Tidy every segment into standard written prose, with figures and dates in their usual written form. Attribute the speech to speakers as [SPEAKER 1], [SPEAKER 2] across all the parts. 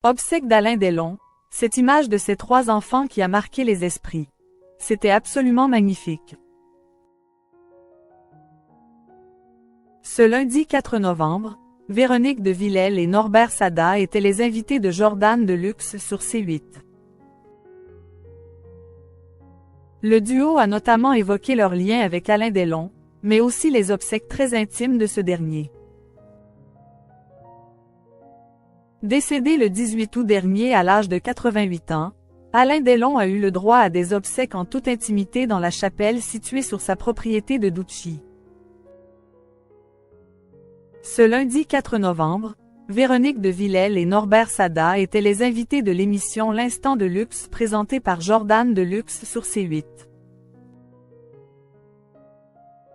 [SPEAKER 1] Obsèques d'Alain Delon, cette image de ces trois enfants qui a marqué les esprits. C'était absolument magnifique. Ce lundi 4 novembre, Véronique de Villèle et Norbert Sada étaient les invités de Jordan Deluxe sur C8. Le duo a notamment évoqué leur lien avec Alain Delon, mais aussi les obsèques très intimes de ce dernier. Décédé le 18 août dernier à l'âge de 88 ans, Alain Delon a eu le droit à des obsèques en toute intimité dans la chapelle située sur sa propriété de Douchy. Ce lundi 4 novembre, Véronique de Villèle et Norbert Sada étaient les invités de l'émission L'Instant de Luxe présentée par Jordan Deluxe sur C8.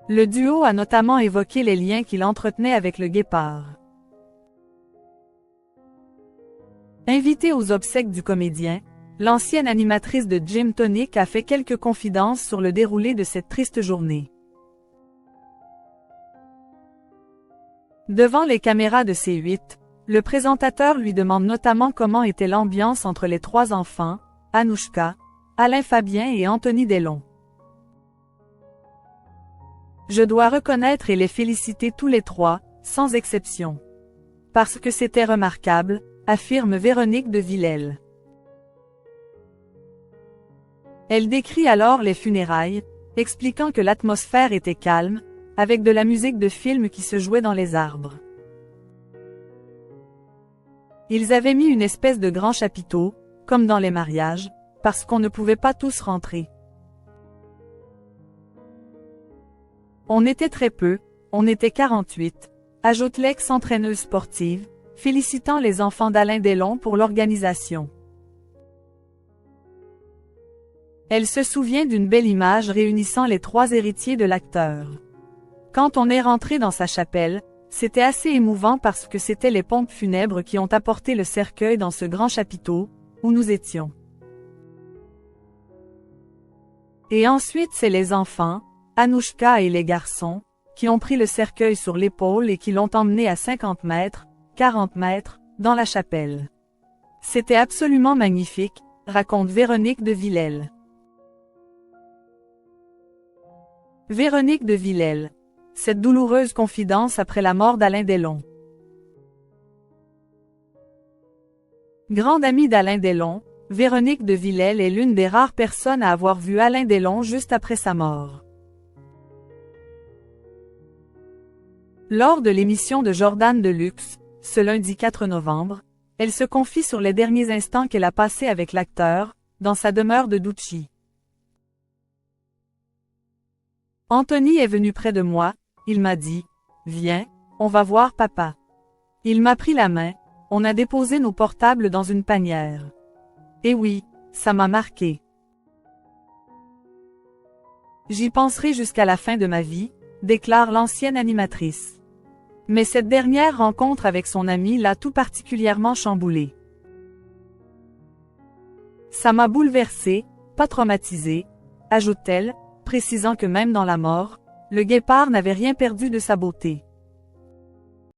[SPEAKER 1] Le duo a notamment évoqué les liens qu'il entretenait avec le guépard. Invitée aux obsèques du comédien, l'ancienne animatrice de Gym Tonic a fait quelques confidences sur le déroulé de cette triste journée. Devant les caméras de C8, le présentateur lui demande notamment comment était l'ambiance entre les trois enfants, Anouchka, Alain Fabien et Anthony Delon. Je dois reconnaître et les féliciter tous les trois, sans exception. Parce que c'était remarquable, affirme Véronique de Villèle. Elle décrit alors les funérailles, expliquant que l'atmosphère était calme, avec de la musique de film qui se jouait dans les arbres. Ils avaient mis une espèce de grand chapiteau, comme dans les mariages, parce qu'on ne pouvait pas tous rentrer. On était très peu, on était 48, ajoute l'ex-entraîneuse sportive, félicitant les enfants d'Alain Delon pour l'organisation. Elle se souvient d'une belle image réunissant les trois héritiers de l'acteur. Quand on est rentré dans sa chapelle, c'était assez émouvant parce que c'était les pompes funèbres qui ont apporté le cercueil dans ce grand chapiteau, où nous étions. Et ensuite c'est les enfants, Anouchka et les garçons, qui ont pris le cercueil sur l'épaule et qui l'ont emmené à 50 mètres, 40 mètres, dans la chapelle. C'était absolument magnifique, raconte Véronique de Villèle. Véronique de Villèle. Cette douloureuse confidence après la mort d'Alain Delon. Grande amie d'Alain Delon, Véronique de Villèle est l'une des rares personnes à avoir vu Alain Delon juste après sa mort. Lors de l'émission de Jordan Deluxe, ce lundi 4 novembre, elle se confie sur les derniers instants qu'elle a passés avec l'acteur, dans sa demeure de Douchy. Anthony est venu près de moi, il m'a dit « Viens, on va voir papa ». Il m'a pris la main, on a déposé nos portables dans une panière. Et oui, ça m'a marqué. J'y penserai jusqu'à la fin de ma vie, déclare l'ancienne animatrice. Mais cette dernière rencontre avec son ami l'a tout particulièrement chamboulée. Ça m'a bouleversée, pas traumatisée, ajoute-t-elle, précisant que même dans la mort, le guépard n'avait rien perdu de sa beauté.